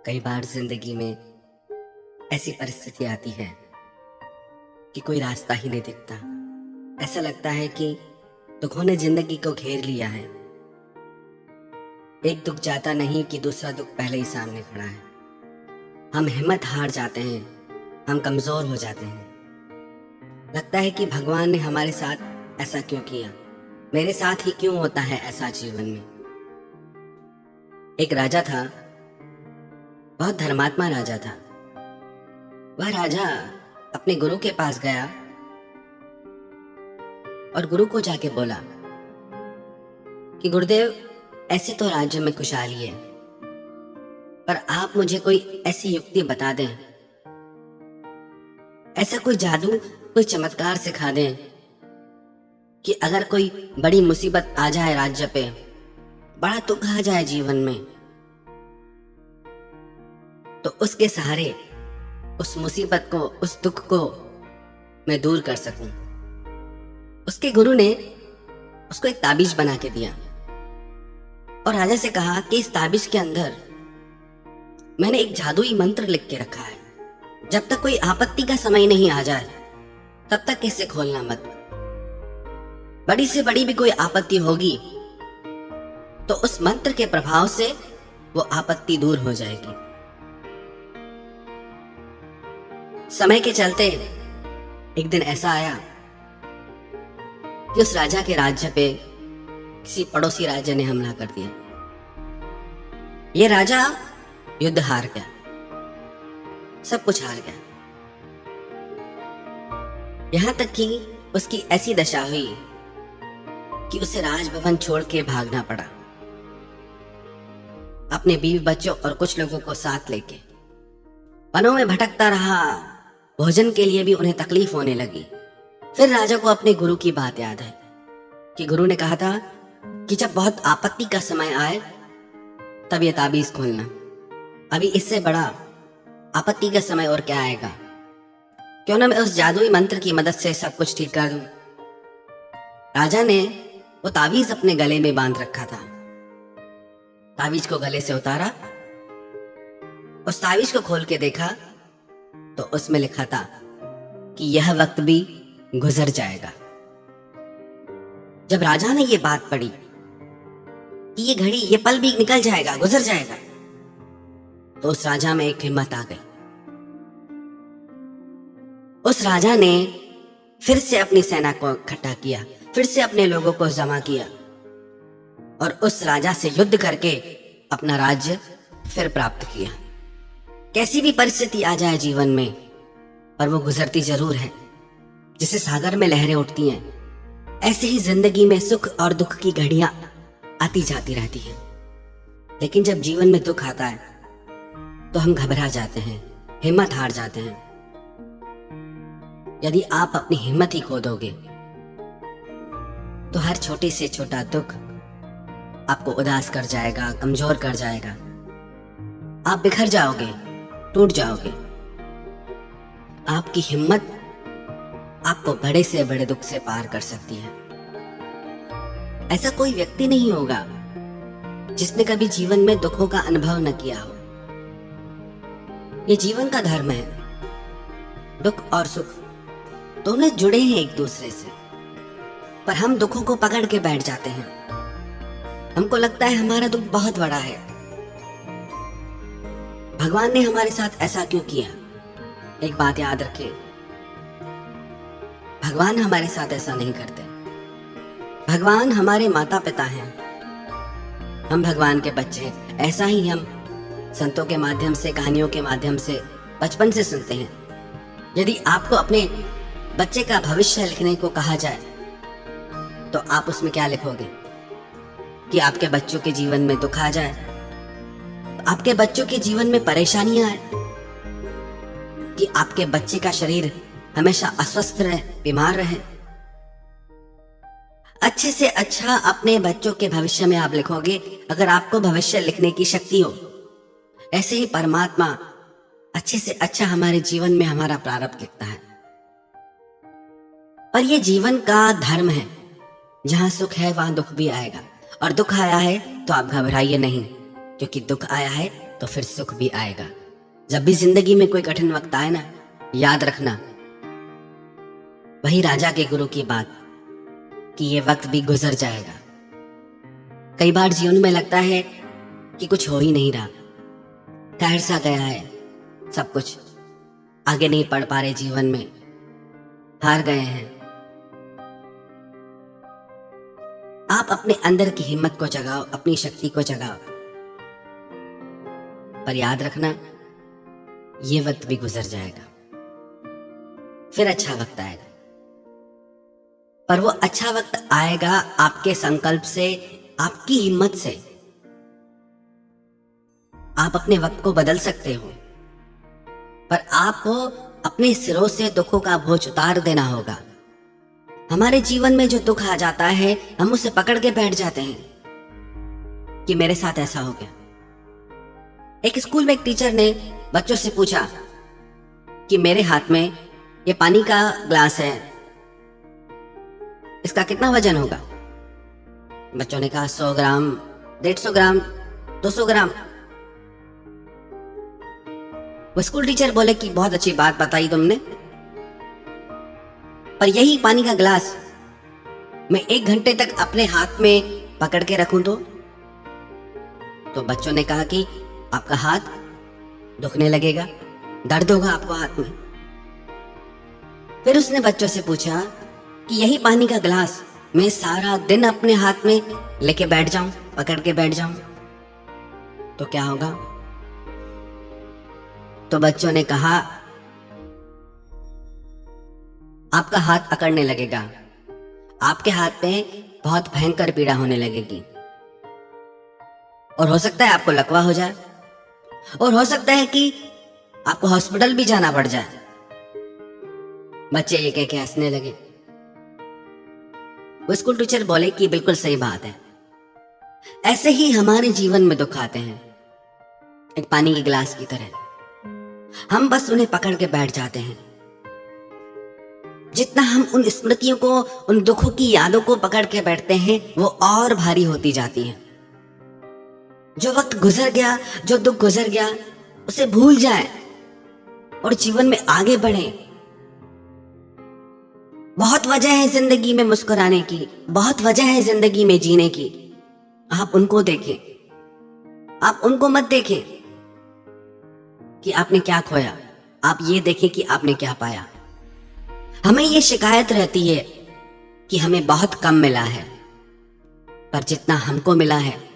कई बार जिंदगी में ऐसी परिस्थिति आती है कि कोई रास्ता ही नहीं दिखता। ऐसा लगता है कि दुखों ने जिंदगी को घेर लिया है। एक दुख जाता नहीं कि दूसरा दुख पहले ही सामने खड़ा है। हम हिम्मत हार जाते हैं, हम कमजोर हो जाते हैं। लगता है कि भगवान ने हमारे साथ ऐसा क्यों किया, मेरे साथ ही क्यों होता है ऐसा जीवन में। एक राजा था, बहुत धर्मात्मा राजा था। वह राजा अपने गुरु के पास गया और गुरु को जाके बोला कि गुरुदेव, ऐसे तो राज्य में खुशहाली है, पर आप मुझे कोई ऐसी युक्ति बता दें, ऐसा कोई जादू, कोई चमत्कार सिखा दें कि अगर कोई बड़ी मुसीबत आ जाए राज्य पे, बड़ा दुख आ जाए जीवन में, तो उसके सहारे उस मुसीबत को, उस दुख को मैं दूर कर सकूं। उसके गुरु ने उसको एक ताबीज बना के दिया और राजा से कहा कि इस ताबीज के अंदर मैंने एक जादुई मंत्र लिख के रखा है, जब तक कोई आपत्ति का समय नहीं आ जाए तब तक इसे खोलना मत। बड़ी से बड़ी भी कोई आपत्ति होगी तो उस मंत्र के प्रभाव से वो आपत्ति दूर हो जाएगी। समय के चलते एक दिन ऐसा आया कि उस राजा के राज्य पे किसी पड़ोसी राज्य ने हमला कर दिया। ये राजा युद्ध हार गया, सब कुछ हार गया। यहां तक कि उसकी ऐसी दशा हुई कि उसे राजभवन छोड़ के भागना पड़ा, अपने बीवी बच्चों और कुछ लोगों को साथ लेके। वनों में भटकता रहा, भोजन के लिए भी उन्हें तकलीफ होने लगी। फिर राजा को अपने गुरु की बात याद है कि गुरु ने कहा था कि जब बहुत आपत्ति का समय आए तब ये ताबीज खोलना। अभी इससे बड़ा आपत्ति का समय और क्या आएगा, क्यों ना मैं उस जादुई मंत्र की मदद से सब कुछ ठीक कर दूं। राजा ने वो ताबीज अपने गले में बांध रखा था। ताबीज को गले से उतारा, उस ताबीज को खोल के देखा तो उसमें लिखा था कि यह वक्त भी गुजर जाएगा। जब राजा ने ये बात पढ़ी कि ये घड़ी, ये पल भी निकल जाएगा, गुजर जाएगा, तो उस राजा में एक हिम्मत आ गई। उस राजा ने फिर से अपनी सेना को इकट्ठा किया, फिर से अपने लोगों को जमा किया और उस राजा से युद्ध करके अपना राज्य फिर प्राप्त किया। कैसी भी परिस्थिति आ जाए जीवन में, पर वो गुजरती जरूर है। जिसे सागर में लहरें उठती हैं, ऐसे ही जिंदगी में सुख और दुख की घड़ियां आती जाती रहती हैं। लेकिन जब जीवन में दुख आता है तो हम घबरा जाते हैं, हिम्मत हार जाते हैं। यदि आप अपनी हिम्मत ही खो दोगे तो हर छोटे से छोटा दुख आपको उदास कर जाएगा, कमजोर कर जाएगा। आप बिखर जाओगे, टूट जाओगे। आपकी हिम्मत आपको बड़े से बड़े दुख से पार कर सकती है। ऐसा कोई व्यक्ति नहीं होगा जिसने कभी जीवन में दुखों का अनुभव न किया हो। ये जीवन का धर्म है। दुख और सुख दोनों जुड़े हैं एक दूसरे से, पर हम दुखों को पकड़ के बैठ जाते हैं। हमको लगता है हमारा दुख बहुत बड़ा है, भगवान ने हमारे साथ ऐसा क्यों किया। एक बात याद रखें, भगवान हमारे साथ ऐसा नहीं करते। भगवान हमारे माता पिता हैं, हम भगवान के बच्चे। ऐसा ही हम संतों के माध्यम से, कहानियों के माध्यम से बचपन से सुनते हैं। यदि आपको अपने बच्चे का भविष्य लिखने को कहा जाए तो आप उसमें क्या लिखोगे? कि आपके बच्चों के जीवन में दुख आ जाए, आपके बच्चों के जीवन में परेशानियां आए, कि आपके बच्चे का शरीर हमेशा अस्वस्थ रहे, बीमार रहे। अच्छे से अच्छा अपने बच्चों के भविष्य में आप लिखोगे अगर आपको भविष्य लिखने की शक्ति हो। ऐसे ही परमात्मा अच्छे से अच्छा हमारे जीवन में हमारा प्रारब्ध लिखता है। पर यह जीवन का धर्म है, जहां सुख है वहां दुख भी आएगा। और दुख आया है तो आप घबराइए नहीं, क्योंकि दुख आया है तो फिर सुख भी आएगा। जब भी जिंदगी में कोई कठिन वक्त आए ना, याद रखना वही राजा के गुरु की बात कि ये वक्त भी गुजर जाएगा। कई बार जीवन में लगता है कि कुछ हो ही नहीं रहा, ठहर सा गया है सब कुछ, आगे नहीं बढ़ पा रहे, जीवन में हार गए हैं। आप अपने अंदर की हिम्मत को जगाओ, अपनी शक्ति को जगाओ, पर याद रखना ये वक्त भी गुजर जाएगा, फिर अच्छा वक्त आएगा। पर वो अच्छा वक्त आएगा आपके संकल्प से, आपकी हिम्मत से। आप अपने वक्त को बदल सकते हो, पर आपको अपने सिरों से दुखों का बोझ उतार देना होगा। हमारे जीवन में जो दुख आ जाता है, हम उसे पकड़ के बैठ जाते हैं कि मेरे साथ ऐसा हो गया। एक स्कूल में एक टीचर ने बच्चों से पूछा कि मेरे हाथ में ये पानी का ग्लास है, इसका कितना वजन होगा? बच्चों ने कहा 100 ग्राम, 150 ग्राम, 200 ग्राम। वो स्कूल टीचर बोले कि बहुत अच्छी बात बताई तुमने, पर यही पानी का ग्लास मैं 1 घंटे तक अपने हाथ में पकड़ के रखूं तो बच्चों ने कहा कि आपका हाथ दुखने लगेगा, दर्द होगा आपको हाथ में। फिर उसने बच्चों से पूछा कि यही पानी का ग्लास मैं सारा दिन अपने हाथ में लेके बैठ जाऊं, पकड़ के बैठ जाऊं, तो क्या होगा? तो बच्चों ने कहा आपका हाथ अकड़ने लगेगा, आपके हाथ में बहुत भयंकर पीड़ा होने लगेगी, और हो सकता है आपको लकवा हो जाए, और हो सकता है कि आपको हॉस्पिटल भी जाना पड़ जाए। बच्चे ये कह के हंसने लगे। वो स्कूल टीचर बोले कि बिल्कुल सही बात है, ऐसे ही हमारे जीवन में दुख आते हैं, एक पानी के गिलास की तरह। हम बस उन्हें पकड़ के बैठ जाते हैं। जितना हम उन स्मृतियों को, उन दुखों की यादों को पकड़ के बैठते हैं, वो और भारी होती जाती हैं। जो वक्त गुजर गया, जो दुख गुजर गया, उसे भूल जाए और जीवन में आगे बढ़े। बहुत वजह है जिंदगी में मुस्कुराने की, बहुत वजह है जिंदगी में जीने की। आप उनको देखें, आप उनको मत देखें कि आपने क्या खोया, आप ये देखें कि आपने क्या पाया। हमें ये शिकायत रहती है कि हमें बहुत कम मिला है, पर जितना हमको मिला है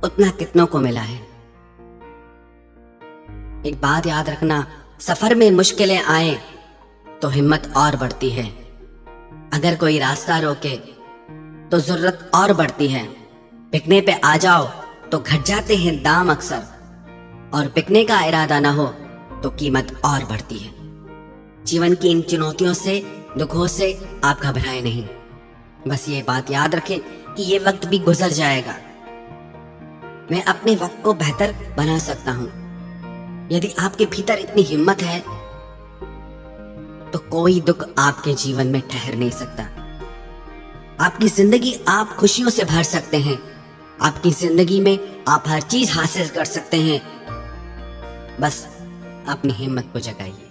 उतना कितनों को मिला है। एक बात याद रखना, सफर में मुश्किलें आए तो हिम्मत और बढ़ती है। अगर कोई रास्ता रोके तो जरूरत और बढ़ती है। बिकने पे आ जाओ तो घट जाते हैं दाम अक्सर, और बिकने का इरादा ना हो तो कीमत और बढ़ती है। जीवन की इन चुनौतियों से, दुखों से आप घबराएं नहीं। बस ये बात याद रखें कि ये वक्त भी गुजर जाएगा। मैं अपने वक्त को बेहतर बना सकता हूं। यदि आपके भीतर इतनी हिम्मत है तो कोई दुख आपके जीवन में ठहर नहीं सकता। आपकी जिंदगी आप खुशियों से भर सकते हैं। आपकी जिंदगी में आप हर चीज हासिल कर सकते हैं। बस अपनी हिम्मत को जगाइए।